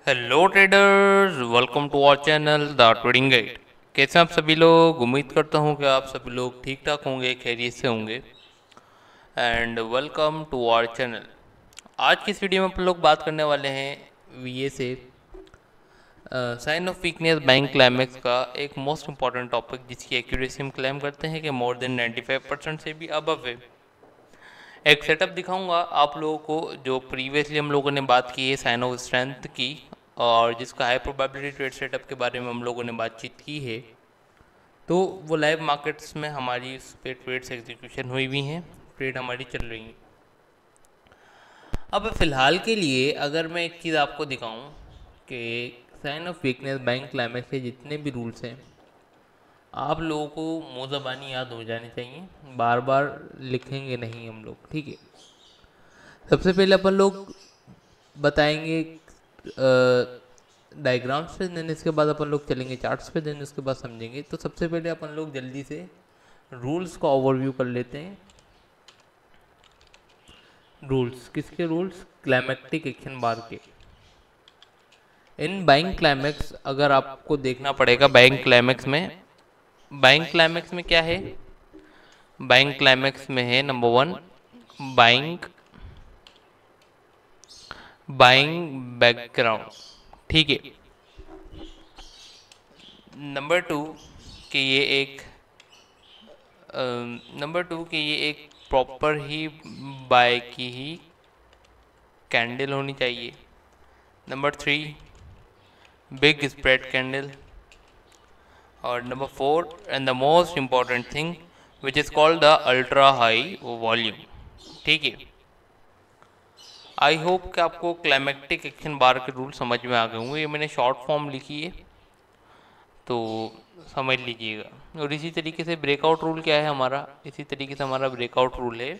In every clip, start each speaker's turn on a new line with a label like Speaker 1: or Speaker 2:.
Speaker 1: Hello traders, welcome to our channel the trading guide. कैसे हैं आप सभी लोग? उम्मीद करता हूं कि आप सभी लोग ठीक ठाक होंगे, खैरियत से होंगे। And welcome to our channel. आज की इस वीडियो में अपन लोग बात करने वाले हैं वीए से sign of weakness bank climax का एक मोस्ट इंपॉर्टेंट टॉपिक, जिसकी एक्यूरेसी हम क्लेम करते हैं कि मोर देन 95% से भी अबव है। एक सेटअप दिखाऊंगा आप लोगों को जो प्रीवियसली हम लोगों ने बात की है साइन ऑफ स्ट्रेंथ की, और जिसका हाई प्रोबेबिलिटी ट्रेड सेटअप के बारे में हम लोगों ने बातचीत की है। तो वो लाइव मार्केट्स में हमारी उस पर ट्रेड्स एग्जीक्यूशन हुई हुई हैं, ट्रेड हमारी चल रही हैं। अब फ़िलहाल के लिए अगर मैं एक चीज़ आपको दिखाऊं कि sign of weakness bank climax के जितने भी रूल्स हैं, आप लोगों को मुँह ज़बानी याद हो जाने चाहिए, बार बार लिखेंगे नहीं हम लोग, ठीक है। सबसे पहले अपन लोग बताएंगे डायग्राम्स पे, देन इसके बाद अपन लोग चलेंगे चार्ट्स पे, देन उसके बाद समझेंगे। तो सबसे पहले अपन लोग जल्दी से रूल्स का ओवरव्यू कर लेते हैं। रूल्स किसके? रूल्स क्लाइमेक्टिक एक्शन बार के। इन बाइंग क्लाइमेक्स अगर आपको देखना पड़ेगा, बाइंग क्लाइमेक्स में, बाइंग क्लाइमेक्स में क्या है? बाइंग क्लाइमेक्स में है number one buying buying background, ठीक है। नंबर टू कि ये एक नंबर टू कि ये एक प्रॉपर ही बाय की ही कैंडल होनी चाहिए। Number three big spread candle. और number four and the most important thing which is called the ultra high volume, ठीक है। आई होप कि आपको क्लाइमेक्टिक एक्शन बार के रूल समझ में आ गए होंगे। ये मैंने शॉर्ट फॉर्म लिखी है, तो समझ लीजिएगा। और इसी तरीके से ब्रेकआउट रूल क्या है हमारा? इसी तरीके से हमारा ब्रेकआउट रूल है,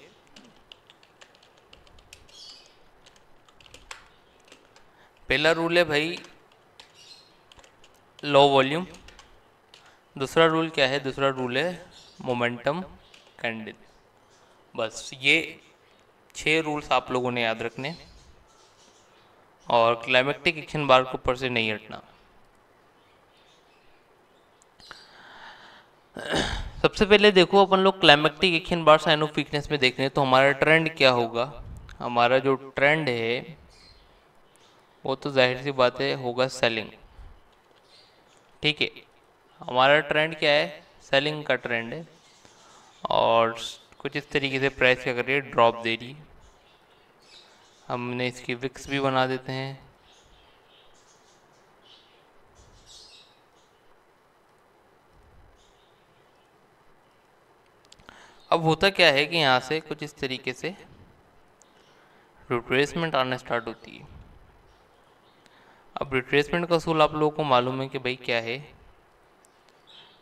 Speaker 1: पहला रूल है भाई लो वॉल्यूम। दूसरा रूल क्या है? दूसरा रूल है मोमेंटम कैंडल। बस ये 6 रूल्स आप लोगों ने याद रखने, और क्लाइमेक्टिक एक्शन बार के ऊपर से नहीं हटना। सबसे पहले देखो, अपन लोग climactic action bar sign of weakness में देख रहे हैं, तो हमारा ट्रेंड क्या होगा? हमारा जो ट्रेंड है वो तो जाहिर सी बात है होगा सेलिंग, ठीक है। हमारा ट्रेंड क्या है? सेलिंग का ट्रेंड है। और कुछ इस तरीके से प्राइस क्या कर रही है? ड्रॉप दे रही है। हमने इसकी विक्स भी बना देते हैं। अब होता क्या है कि यहाँ से कुछ इस तरीके से रिट्रेसमेंट आना स्टार्ट होती है। अब रिट्रेसमेंट का असूल आप लोगों को मालूम है कि भाई क्या है?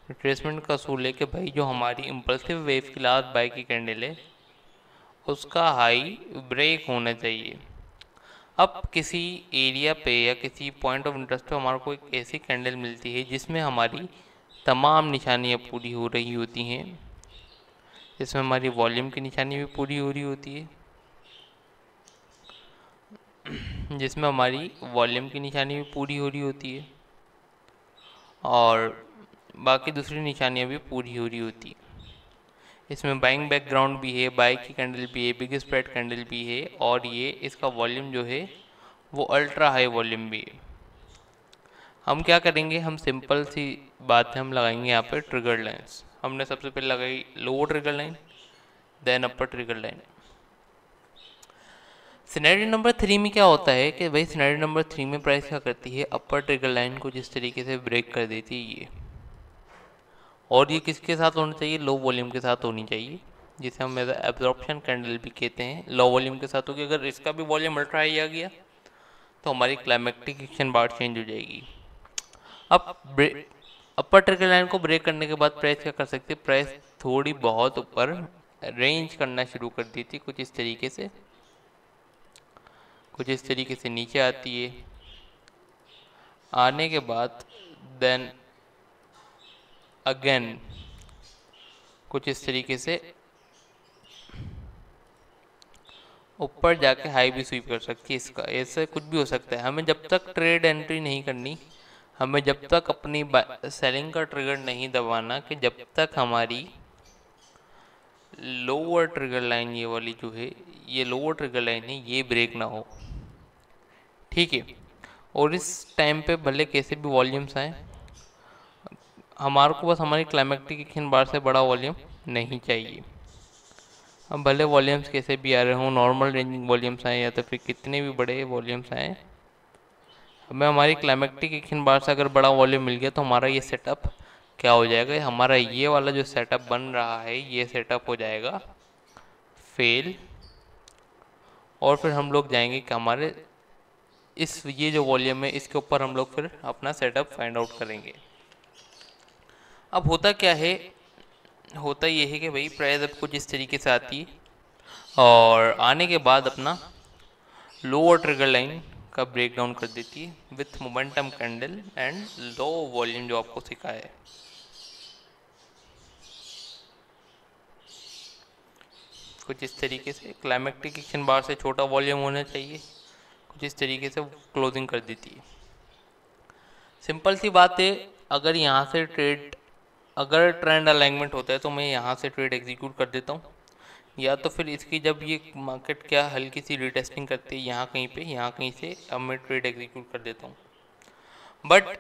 Speaker 1: रिट्रेसमेंट का असूल है कि भाई जो हमारी इम्पल्सिव वेव की लास्ट बाय की कैंडल है, उसका हाई ब्रेक होना चाहिए। अब किसी एरिया पे या किसी पॉइंट ऑफ इंटरेस्ट पे हमारे को एक ऐसी कैंडल मिलती है जिसमें हमारी तमाम निशानियाँ पूरी हो रही होती हैं, जिसमें हमारी वॉल्यूम की निशानी भी पूरी हो रही होती है, जिसमें हमारी वॉल्यूम की निशानी भी पूरी हो रही होती है, और बाकी दूसरी निशानियाँ भी पूरी हो रही होती है। इसमें बाइंग बैकग्राउंड भी है, बाई की कैंडल भी है, बिग स्प्रेड कैंडल भी है, और ये इसका वॉल्यूम जो है वो अल्ट्रा हाई वॉल्यूम भी है। हम क्या करेंगे? हम सिंपल सी बात है, हम लगाएंगे यहाँ पे ट्रिगर लाइंस। हमने सबसे पहले लगाई लोअर ट्रिगर लाइन, देन अपर ट्रिगर लाइन। सिनेरियो नंबर 3 में क्या होता है कि भाई सिनेरियो नंबर 3 में प्राइस क्या करती है? अपर ट्रिगर लाइन को जिस तरीके से ब्रेक कर देती है ये, और ये किसके साथ होना चाहिए? लो वॉल्यूम के साथ होनी चाहिए, जिसे हम एब्जॉर्प्शन कैंडल भी कहते हैं। लो वॉल्यूम के साथ होगी। अगर इसका भी वॉल्यूम अल्ट्रा हाई आ गया तो हमारी क्लाइमेक्टिक एक्शन बार चेंज हो जाएगी। अब अपर ट्रिगर लाइन को ब्रेक करने के बाद प्राइस क्या कर सकते हैं? प्राइस थोड़ी बहुत ऊपर रेंज करना शुरू कर दी थी, कुछ इस तरीके से, कुछ इस तरीके से नीचे आती है। आने के बाद देन अगेन कुछ इस तरीके से ऊपर जाके हाई भी स्वीप कर सकती है। इसका ऐसे कुछ भी हो सकता है। हमें जब तक ट्रेड एंट्री नहीं करनी, हमें जब तक अपनी सेलिंग का ट्रिगर नहीं दबाना कि जब तक हमारी लोअर ट्रिगर लाइन, ये वाली जो है, ये लोअर ट्रिगर लाइन है, ये ब्रेक ना हो, ठीक है। और इस टाइम पे भले कैसे भी वॉल्यूम्स आए, हमारे को बस हमारी क्लाइमेक्टिक एक्शन बार से बड़ा वॉल्यूम नहीं चाहिए। अब भले वॉल्यूम्स कैसे भी आ रहे हों, नॉर्मल रेंजिंग वॉल्यूम्स आए या तो फिर कितने भी बड़े वॉल्यूम्स आए, हमें हमारी क्लाइमेक्टिक एक्शन बार से अगर बड़ा वॉल्यूम मिल गया तो हमारा ये सेटअप क्या हो जाएगा, हमारा ये वाला जो सेटअप बन रहा है ये सेटअप हो जाएगा फेल। और फिर हम लोग जाएंगे कि हमारे इस ये जो वॉल्यूम है इसके ऊपर हम लोग फिर अपना सेटअप फाइंड आउट करेंगे। अब होता क्या है, होता ये है कि भाई प्राइस अब कुछ इस तरीके से आती है और आने के बाद अपना लोअर ट्रिगर लाइन का ब्रेक डाउन कर देती है with momentum candle and low volume जो आपको सिखाया है। कुछ इस तरीके से क्लाइमेक्टिक एक्शन बार से छोटा वॉल्यूम होना चाहिए, कुछ इस तरीके से क्लोजिंग कर देती है। सिंपल सी बात है, अगर यहाँ से ट्रेड, अगर ट्रेंड अलाइनमेंट होता है तो मैं यहाँ से ट्रेड एग्जीक्यूट कर देता हूँ, या तो फिर इसकी जब ये मार्केट क्या हल्की सी रिटेस्टिंग करती है यहाँ कहीं पे, यहाँ कहीं से अब मैं ट्रेड एग्जीक्यूट कर देता हूँ। बट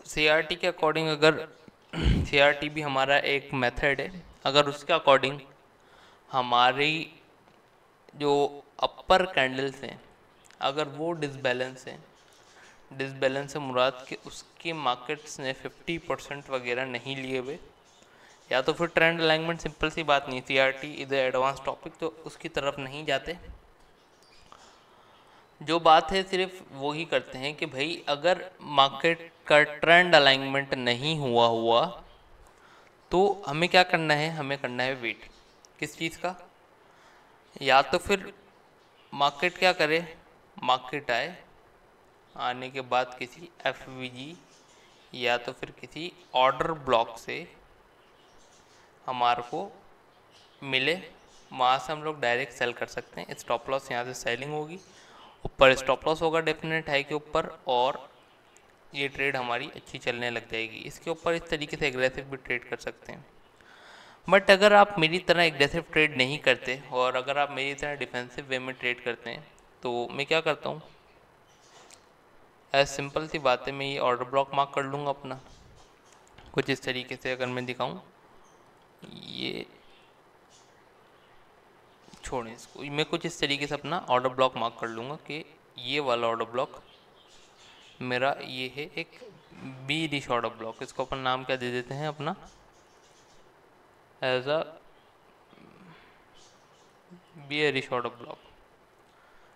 Speaker 1: CRT के अकॉर्डिंग, अगर CRT भी हमारा एक मेथड है, अगर उसके अकॉर्डिंग हमारी जो अपर कैंडल्स हैं अगर वो डिसबैलेंस हैं, डिसबैलेंस से मुराद के उसके मार्केट्स ने 50% वगैरह नहीं लिए हुए, या तो फिर ट्रेंड अलाइनमेंट, सिंपल सी बात नहीं, CRT इज एडवांस टॉपिक, तो उसकी तरफ नहीं जाते। जो बात है सिर्फ वो ही करते हैं कि भाई अगर मार्केट का ट्रेंड अलाइनमेंट नहीं हुआ तो हमें क्या करना है, हमें करना है वेट। किस चीज़ का, या तो फिर मार्केट क्या करे, मार्केट आए, आने के बाद किसी FVG या तो फिर किसी ऑर्डर ब्लॉक से हमारे को मिले, वहाँ से हम लोग डायरेक्ट सेल कर सकते हैं। स्टॉप लॉस यहाँ से सेलिंग होगी, ऊपर स्टॉप लॉस होगा डेफिनेट हाई के ऊपर, और ये ट्रेड हमारी अच्छी चलने लग जाएगी। इसके ऊपर इस तरीके से एग्रेसिव भी ट्रेड कर सकते हैं। बट अगर आप मेरी तरह एग्रेसिव ट्रेड नहीं करते और अगर आप मेरी तरह डिफेंसिव वे में ट्रेड करते हैं, तो मैं क्या करता हूँ, एज सिंपल सी बात है, मैं ये ऑर्डर ब्लॉक मार्क कर लूँगा अपना कुछ इस तरीके से। अगर मैं दिखाऊँ, ये छोड़ें इसको, मैं कुछ इस तरीके से अपना ऑर्डर ब्लॉक मार्क कर लूँगा कि ये वाला ऑर्डर ब्लॉक मेरा ये है एक बीरिश ऑर्डर ब्लॉक। इसको अपन नाम क्या दे देते हैं अपना, as a bearish order block.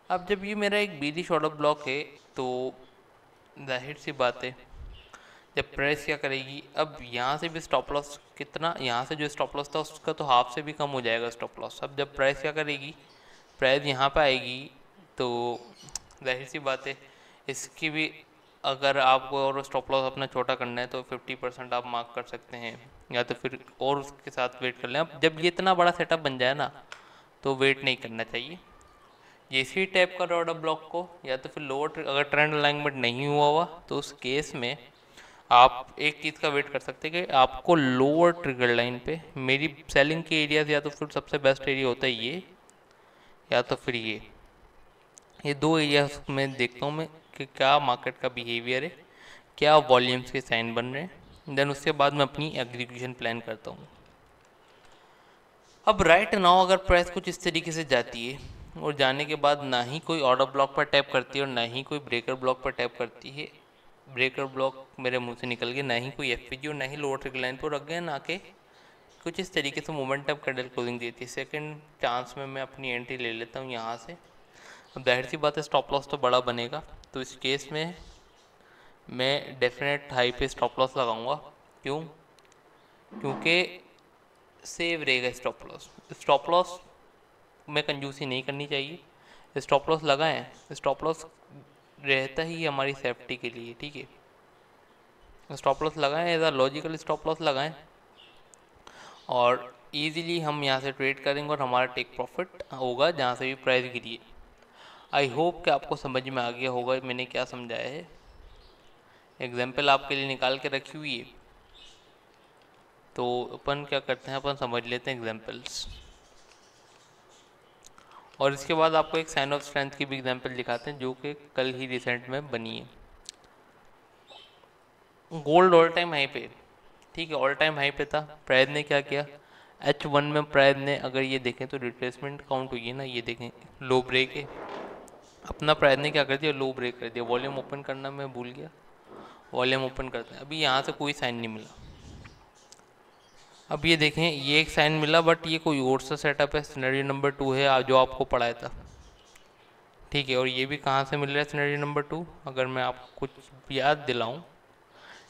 Speaker 1: अब जब ये मेरा एक बीरिश ऑर्डर ब्लॉक है तो जाहिर सी बात है, जब प्राइस क्या करेगी, अब यहाँ से भी स्टॉप लॉस कितना, यहाँ से जो स्टॉप लॉस था उसका तो हाफ से भी कम हो जाएगा स्टॉप लॉस। अब जब प्राइस क्या करेगी, प्राइस यहाँ पे आएगी तो जाहिर सी बात है इसकी भी, अगर आपको और स्टॉप लॉस अपना छोटा करना है तो 50% आप मार्क कर सकते हैं, या तो फिर और उसके साथ वेट कर लें। अब जब ये इतना बड़ा सेटअप बन जाए ना तो वेट नहीं करना चाहिए। इसी टाइप का ऑर्डर ब्लॉक को, या तो फिर लोअर, अगर ट्रेंड अलाइनमेंट नहीं हुआ तो उस केस में आप एक चीज़ का वेट कर सकते हैं कि आपको लोअर ट्रिगर लाइन पे मेरी सेलिंग के एरियाज, या तो फिर सबसे बेस्ट एरिया होता है ये, या तो फिर ये दो एरियाज में देखता हूँ मैं कि क्या मार्केट का बिहेवियर है, क्या वॉल्यूम्स के साइन बन रहे हैं, देन उसके बाद मैं अपनी एग्जीक्यूशन प्लान करता हूँ। अब राइट नाउ अगर प्राइस कुछ इस तरीके से जाती है और जाने के बाद ना ही कोई ऑर्डर ब्लॉक पर टैप करती है और ना ही कोई ब्रेकर ब्लॉक पर टैप करती है, ब्रेकर ब्लॉक मेरे मुंह से निकल गया, ना ही कोई FVG और ना ही लोअर ट्रिगर लाइन पर रख गए, ना के कुछ इस तरीके से मोमेंटम कैंडल क्लोजिंग देती है, सेकंड चांस में मैं अपनी एंट्री ले लेता हूँ यहाँ से। अब जाहिर सी बात है स्टॉप लॉस तो बड़ा बनेगा, तो इस केस में मैं डेफिनेट हाई पे स्टॉप लॉस लगाऊंगा। क्यों, क्योंकि सेव रहेगा स्टॉप लॉस। स्टॉप लॉस में कंजूसी नहीं करनी चाहिए, स्टॉप लॉस लगाएं, स्टॉप लॉस रहता ही हमारी सेफ्टी के लिए, ठीक है। स्टॉप लॉस लगाएं, as a logical stop loss लगाएं और इजीली हम यहाँ से ट्रेड करेंगे और हमारा टेक प्रॉफिट होगा जहाँ से भी प्राइस गिरी है। आई होप कि आपको समझ में आ गया होगा मैंने क्या समझाया है। एग्जाम्पल आपके लिए निकाल के रखी हुई है, तो अपन क्या करते हैं, अपन समझ लेते हैं एग्जाम्पल्स, और इसके बाद आपको एक साइन ऑफ स्ट्रेंथ की भी एग्जाम्पल दिखाते हैं जो कि कल ही रिसेंट में बनी है। गोल्ड ऑल टाइम हाई पे, ठीक है, ऑल टाइम हाई पे था। प्राइस ने क्या किया, H1 में प्राइस ने, अगर ये देखें तो रिट्रेसमेंट काउंट हुई है ना, ये देखें लो ब्रेक है अपना, प्राइस ने क्या कर दिया, लो ब्रेक कर दिया। वॉल्यूम ओपन करना मैं भूल गया, वॉल्यूम ओपन करते हैं। अभी यहाँ से कोई साइन नहीं मिला। अब ये देखें, ये एक साइन मिला, बट ये कोई और सा सेटअप है, सिनेरियो नंबर 2 है जो आपको पढ़ाया था, ठीक है। और ये भी कहाँ से मिल रहा है सिनेरियो नंबर 2, अगर मैं आपको कुछ याद दिलाऊं,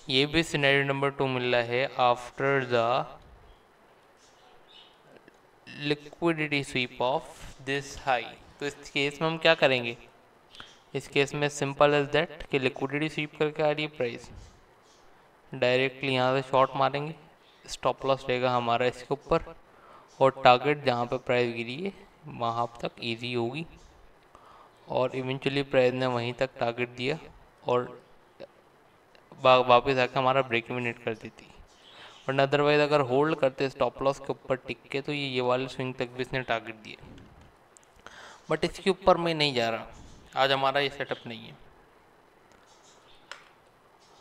Speaker 1: ये भी सिनेरियो नंबर 2 मिल रहा है after the liquidity SVEEP of this high. तो इस केस में हम क्या करेंगे, इस केस में सिंपल एज दैट कि लिक्विडिटी स्वीप करके आ रही है प्राइस, डायरेक्टली यहाँ से शॉर्ट मारेंगे, स्टॉप लॉस रहेगा हमारा इसके ऊपर, और टारगेट जहाँ पे प्राइस गिरी है वहाँ तक इजी होगी, और इवेंचुअली प्राइस ने वहीं तक टारगेट दिया और वापस आकर हमारा ब्रेक इवन हिट कर देती। वरना अदरवाइज अगर होल्ड करते स्टॉप लॉस के ऊपर टिक के, तो ये वाले स्विंग तक भी इसने टारगेट दिए, बट इसके ऊपर मैं नहीं जा रहा, आज हमारा ये सेटअप नहीं है।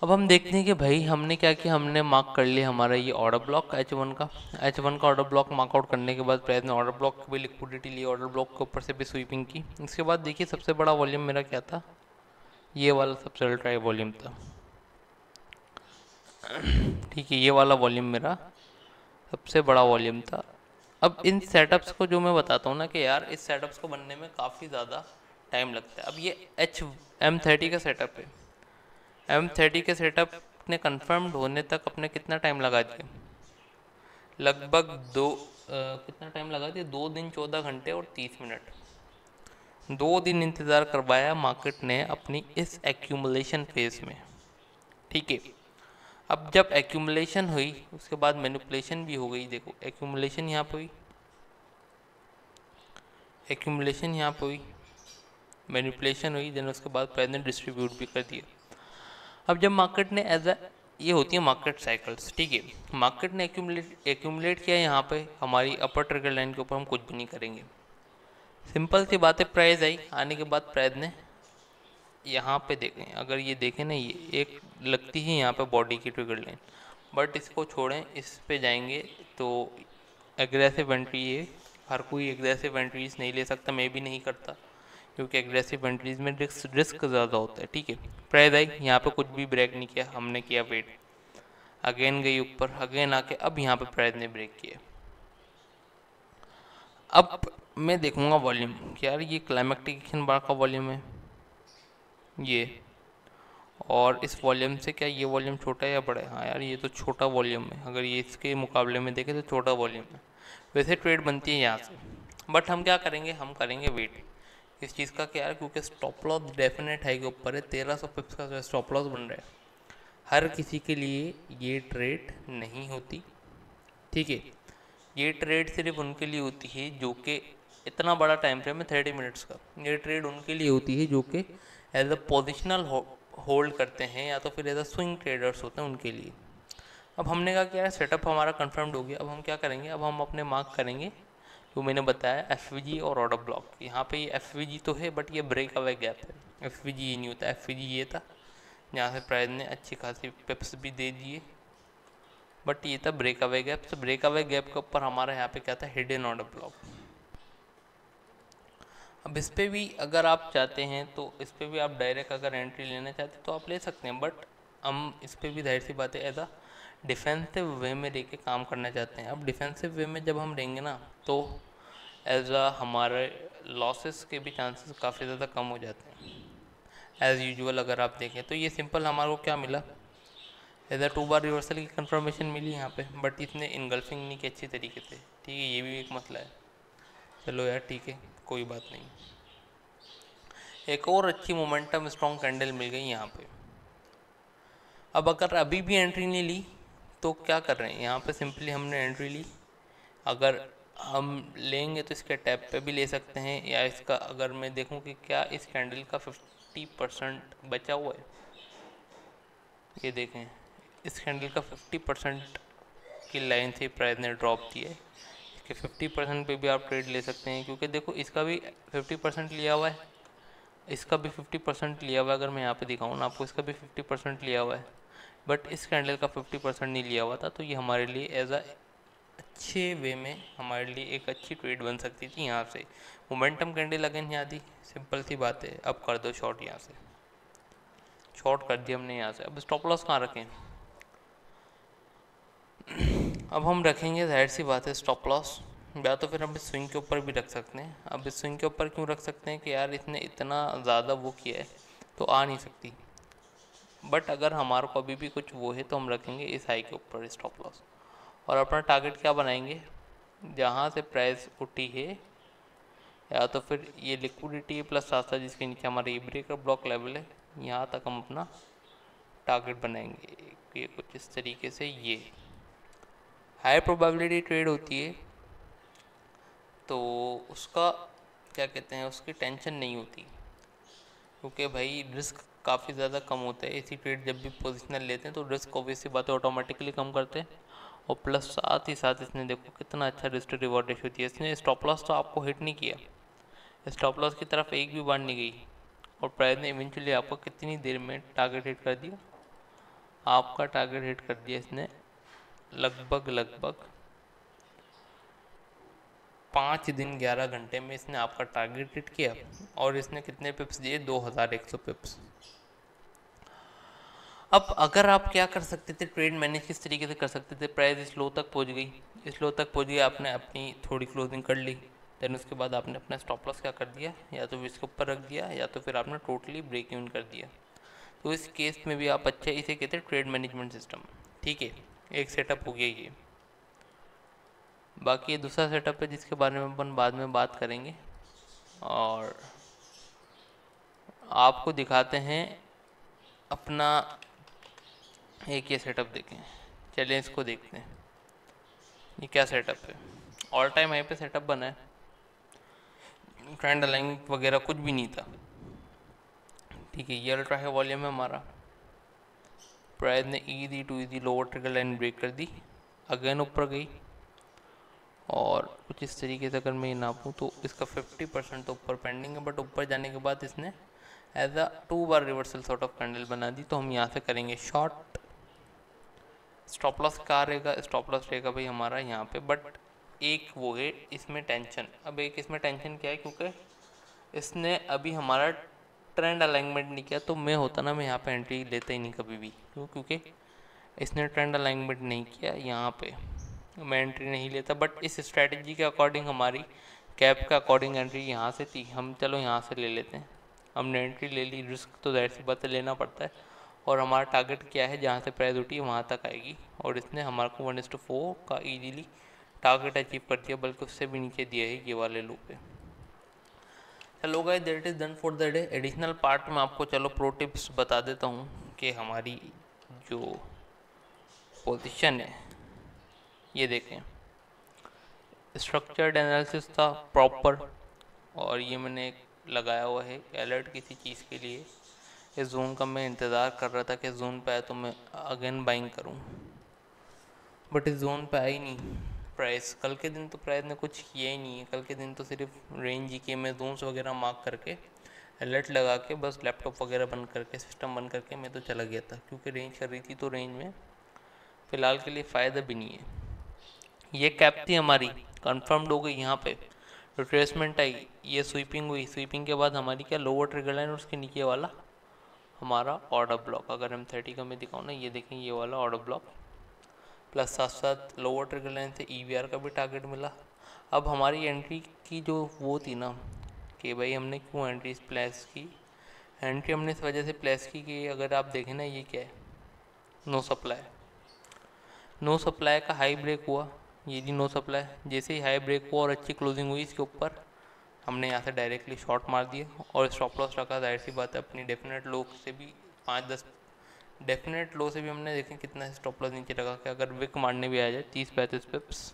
Speaker 1: अब हम देखते हैं कि भाई हमने क्या किया, हमने मार्क कर लिया हमारा ये ऑर्डर ब्लॉक H1 का। H1 का ऑर्डर ब्लॉक मार्कआउट करने के बाद प्राइस ने ऑर्डर ब्लॉक की भी लिक्विडिटी ली, ऑर्डर ब्लॉक के ऊपर से भी स्वीपिंग की। इसके बाद देखिए सबसे बड़ा वॉल्यूम मेरा क्या था, ये वाला सबसे अल्ट्रा हाई वॉल्यूम था, ठीक है, ये वाला वॉल्यूम मेरा सबसे बड़ा वॉल्यूम था। अब इन सेटअप्स को जो मैं बताता हूँ ना कि यार इस सेटअप्स को बनने में काफ़ी ज़्यादा टाइम लगता है। अब ये M30 का सेटअप है, M30 के सेटअप ने कंफर्म्ड होने तक अपने कितना टाइम लगा दिया, लगभग कितना टाइम लगा दिया, 2 दिन 14 घंटे और 30 मिनट, 2 दिन इंतज़ार करवाया मार्केट ने अपनी इस एक्यूमुलेशन फेज में, ठीक है। अब जब एक्यूमुलेशन हुई उसके बाद मैनिपुलेशन भी हो गई। देखो एक्यूमुलेशन यहाँ पे हुई, एक्यूमुलेशन यहाँ पे हुई, मैनिपुलेशन हुई, देन उसके बाद प्राइस ने डिस्ट्रीब्यूट भी कर दिया। अब जब मार्केट ने एज अ, ये होती है मार्केट साइकिल्स, ठीक है, मार्केट ने एक्यूमुलेट किया यहाँ पे हमारी अपर ट्रिगर लाइन के ऊपर, हम कुछ भी नहीं करेंगे, सिंपल सी बात है। प्राइस आई, आने के बाद प्राइस ने यहाँ पे देखें, अगर ये देखें ना, ये एक लगती है यहाँ पे बॉडी की ट्रिगर लाइन, बट इसको छोड़ें, इस पे जाएंगे तो एग्रेसिव एंट्री है, हर कोई एग्रेसिव एंट्रीज नहीं ले सकता, मैं भी नहीं करता, क्योंकि एग्रेसिव एंट्रीज में रिस्क ज़्यादा होता है, ठीक है। प्राइस आई, यहाँ पे कुछ भी ब्रेक नहीं किया, हमने किया वेट, अगेन गई ऊपर, अगेन आके अब यहाँ पे प्राइस ने ब्रेक किया। अब मैं देखूंगा वॉल्यूम कि यार ये क्लाइमेक्टिक एक्शन बार का वॉल्यूम है ये, और इस वॉल्यूम से क्या ये वॉल्यूम छोटा है या बड़ा है, हाँ यार ये तो छोटा वॉल्यूम है, अगर ये इसके मुकाबले में देखें तो छोटा वॉल्यूम है। वैसे ट्रेड बनती है यहाँ से, बट हम क्या करेंगे, हम करेंगे वेट इस चीज़ का, क्या यार क्योंकि स्टॉप लॉस डेफिनेट हाई के ऊपर है, 1300 पिप्स का स्टॉप लॉस बन रहा है, हर किसी के लिए ये ट्रेड नहीं होती, ठीक है। ये ट्रेड सिर्फ उनके लिए होती है जो कि, इतना बड़ा टाइम फ्रेम है 30 मिनट्स का, ये ट्रेड उनके लिए होती है जो कि एज अ पोजिशनल होल्ड करते हैं या तो फिर एज अ स्विंग ट्रेडर्स होते हैं, उनके लिए। अब हमने कहा क्या है, सेटअप हमारा कंफर्म्ड हो गया, अब हम क्या करेंगे, अब हम अपने मार्क करेंगे जो मैंने बताया FVG और ऑर्डर ब्लॉक। यहाँ पे ये FVG तो है बट ये ब्रेक अवे गैप है, FVG ये नहीं होता, FVG ये था जहाँ से प्राइस ने अच्छी खासी पिप्स भी दे दिए, बट ये था ब्रेक अवे गैप। तो ब्रेक अवे गैप के ऊपर हमारा यहाँ पे क्या था, हिडन ऑर्डर ब्लॉक। अब इस पर भी अगर आप चाहते हैं तो इस पर भी आप डायरेक्ट अगर एंट्री लेना चाहते हैं तो आप ले सकते हैं, बट हम इस पर भी जाहिर सी बात है एज अ डिफेंसिव वे में लेके काम करना चाहते हैं। अब डिफेंसिव वे में जब हम रहेंगे ना तो एज अ हमारे लॉसेस के भी चांसेस काफ़ी ज़्यादा कम हो जाते हैं। एज़ यूजुअल अगर आप देखें तो ये सिंपल हमारे को क्या मिला, एज अ 2 बार रिवर्सल की कंफर्मेशन मिली यहाँ पे, बट इसने इनगल्फिंग नहीं की अच्छी तरीके से, ठीक है, ये भी एक मसला है। चलो यार ठीक है, कोई बात नहीं। एक और अच्छी मोमेंटम स्ट्रॉन्ग कैंडल मिल गई यहाँ पे। अब अगर अभी भी एंट्री नहीं ली तो क्या कर रहे हैं, यहाँ पे सिंपली हमने एंट्री ली, अगर हम लेंगे तो इसके टैप पे भी ले सकते हैं, या इसका अगर मैं देखूं कि क्या इस कैंडल का 50% बचा हुआ है, ये देखें इस कैंडल का 50% की लाइन से प्राइस ने ड्रॉप दिया है। इसके 50% पे भी आप ट्रेड ले सकते हैं, क्योंकि देखो इसका भी 50% लिया हुआ है, इसका भी 50% लिया हुआ है। अगर मैं यहाँ पे दिखाऊँ ना आपको, इसका भी 50% लिया हुआ है, बट इस कैंडल का 50% नहीं लिया हुआ था। तो ये हमारे लिए एज अ अच्छे वे में हमारे लिए एक अच्छी ट्रेड बन सकती थी। यहाँ से मोमेंटम कैंडल अगेन यहाँ दी, सिंपल सी बात है, अब कर दो शॉर्ट, यहाँ से शॉर्ट कर दिया हमने यहाँ से। अब स्टॉप लॉस कहाँ रखें? अब हम रखेंगे, जाहिर सी बात है, स्टॉप लॉस, या तो फिर हम इस स्विंग के ऊपर भी रख सकते हैं। अब इस स्विंग के ऊपर क्यों रख सकते हैं कि यार इसने इतना ज़्यादा वो किया है तो आ नहीं सकती, बट अगर हमारे को अभी भी कुछ वो है तो हम रखेंगे इस हाई के ऊपर स्टॉप लॉस, और अपना टारगेट क्या बनाएंगे, जहाँ से प्राइस उठी है, या तो फिर ये लिक्विडिटी प्लस साथ साथ जिसके नीचे हमारा ये ब्रेकर ब्लॉक लेवल है, यहाँ तक हम अपना टारगेट बनाएंगे। ये कुछ इस तरीके से ये हाई प्रोबेबिलिटी ट्रेड होती है, तो उसका क्या कहते हैं, उसकी टेंशन नहीं होती, क्योंकि भाई रिस्क काफ़ी ज़्यादा कम होता है। इसी ट्रेड जब भी पोजिशनल लेते हैं तो रिस्क ऑब्वियसली बात है ऑटोमेटिकली कम करते हैं, और प्लस साथ ही साथ इसने देखो कितना अच्छा रिस्क टू रिवॉर्ड रेशियो दिया। इसने स्टॉप लॉस तो आपको हिट नहीं किया, स्टॉप लॉस की तरफ एक भी बार नहीं गई, और प्राइस ने इवेंचुअली आपको कितनी देर में टारगेट हिट कर दिया, आपका टारगेट हिट कर दिया इसने लगभग 5 दिन 11 घंटे में इसने आपका टारगेट हिट किया। और इसने कितने पिप्स दिए? 2100 पिप्स। अब अगर आप क्या कर सकते थे, ट्रेड मैनेज किस तरीके से कर सकते थे? प्राइस इस लो तक पहुंच गई, इस लो तक पहुंच गई, आपने अपनी थोड़ी क्लोजिंग कर ली, देन उसके बाद आपने अपना स्टॉप लॉस क्या कर दिया, या तो इसके ऊपर रख दिया, या तो फिर आपने टोटली ब्रेक इवन कर दिया। तो इस केस में भी आप अच्छा, इसे कहते हैं ट्रेड मैनेजमेंट सिस्टम। ठीक है, एक सेटअप हो गया ये। बाकी ये दूसरा सेटअप है जिसके बारे में अपन बाद में बात करेंगे, और आपको दिखाते हैं अपना एक ये सेटअप देखें। चलिए इसको देखते हैं, ये क्या सेटअप है। ऑल टाइम हाई पे सेटअप बना है, ट्रेंड लाइन वगैरह कुछ भी नहीं था। ठीक है, ये अल्ट्रा है वॉल्यूम है हमारा, प्राइस ने easy to easy lower trigger line break कर दी, अगेन ऊपर गई, और कुछ इस तरीके से अगर मैं नापूँ तो इसका 50% तो ऊपर पेंडिंग है, बट ऊपर जाने के बाद इसने as a 2 bar reversal sort of candle बना दी। तो हम यहाँ से करेंगे शॉर्ट। स्टॉप लॉस कहाँ रहेगा? स्टॉप लॉस रहेगा भाई हमारा यहाँ पे, बट एक वो है इसमें टेंशन। अब एक इसमें टेंशन क्या है, क्योंकि इसने अभी हमारा ट्रेंड अलाइनमेंट नहीं किया, तो मैं होता ना, मैं यहाँ पे एंट्री लेता ही नहीं कभी भी। क्यों? क्योंकि इसने ट्रेंड अलाइनमेंट नहीं किया, यहाँ पे मैं एंट्री नहीं लेता। बट इस स्ट्रैटेजी के अकॉर्डिंग हमारी कैप का अकॉर्डिंग एंट्री यहाँ से थी, हम चलो यहाँ से ले लेते हैं। हमने एंट्री ले ली, रिस्क तो जाहिर सी बात है लेना पड़ता है, और हमारा टारगेट क्या है, जहाँ से प्राइस उठी है वहाँ तक आएगी, और इसने हमारे को 1:4 का इजीली टारगेट अचीव कर दिया, बल्कि उससे भी नीचे दिया है ये वाले लो पे। चलो guys, that is done for the day. Additional part में आपको चलो प्रो टिप्स बता देता हूँ कि हमारी जो पोजीशन है, ये देखें, स्ट्रक्चर्ड एनालिसिस था प्रॉपर, और ये मैंने एक लगाया हुआ है अलर्ट किसी चीज़ के लिए। इस जोन का मैं इंतज़ार कर रहा था कि जोन पे आए तो मैं अगेन बाइंग करूं, बट इस जोन पे आई नहीं प्राइस। कल के दिन तो प्राइस ने कुछ किया ही नहीं है, कल के दिन तो सिर्फ रेंज ही के मैं जोन्स वगैरह मार्क करके अलर्ट लगा के बस लैपटॉप वगैरह बंद करके सिस्टम बंद करके मैं तो चला गया था, क्योंकि रेंज कर रही थी, तो रेंज में फ़िलहाल के लिए फ़ायदा भी नहीं है। ये कैप थी हमारी, कंफर्म्ड हो गई, यहाँ पे रिट्रेसमेंट आई, ये स्वीपिंग हुई, स्वीपिंग के बाद हमारी क्या लोअर ट्रिगर लाइन और उसके नीचे वाला हमारा ऑर्डर ब्लॉक। अगर हम 30 का मैं दिखाऊँ ना, ये देखें ये वाला ऑर्डर ब्लॉक, प्लस साथ साथ लोअर ट्रिगर लाइन से EVR का भी टारगेट मिला। अब हमारी एंट्री की जो वो थी ना, कि भाई हमने क्यों एंट्री प्लेस की, एंट्री हमने इस वजह से प्लेस की कि अगर आप देखें ना, ये क्या है, नो सप्लाई। नो सप्लाई का हाई ब्रेक हुआ, ये जी नो सप्लाई, जैसे ही हाई ब्रेक हुआ और अच्छी क्लोजिंग हुई इसके ऊपर, हमने यहाँ से डायरेक्टली शॉर्ट मार दिया, और स्टॉप लॉस रखा। जाहिर सी बात है अपनी डेफिनेट लो से भी 5-10 डेफिनेट लो से भी हमने देखें कितना स्टॉप लॉस नीचे रखा कि अगर विक मारने भी आ जाए 30-35 पिप्स,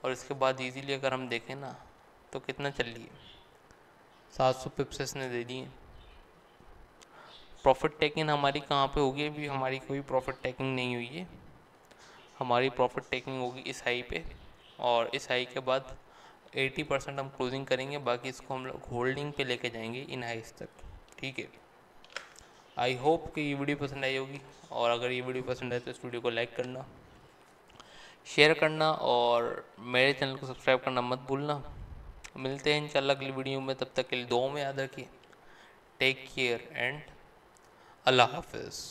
Speaker 1: और इसके बाद इजीली अगर हम देखें ना तो कितना चल रही है, 700 पिप्स इसने दे दिए। प्रॉफिट टेकिंग हमारी कहाँ पे होगी, अभी हमारी कोई प्रॉफिट टेकिंग नहीं हुई है। हमारी प्रॉफिट टेकिंग होगी इस हाई पे, और इस हाई के बाद 80% हम क्लोजिंग करेंगे, बाकी इसको हम लोग होल्डिंग पे लेके जाएंगे इन हाइस तक। ठीक है, आई होप कि ये वीडियो पसंद आई होगी, और अगर ये वीडियो पसंद आए तो इस वीडियो को लाइक करना, शेयर करना और मेरे चैनल को सब्सक्राइब करना मत भूलना। मिलते हैं इंशाल्लाह अगली वीडियो में, तब तक के लिए दुआओं में याद रखिए। टेक केयर एंड अल्लाह हाफिज़।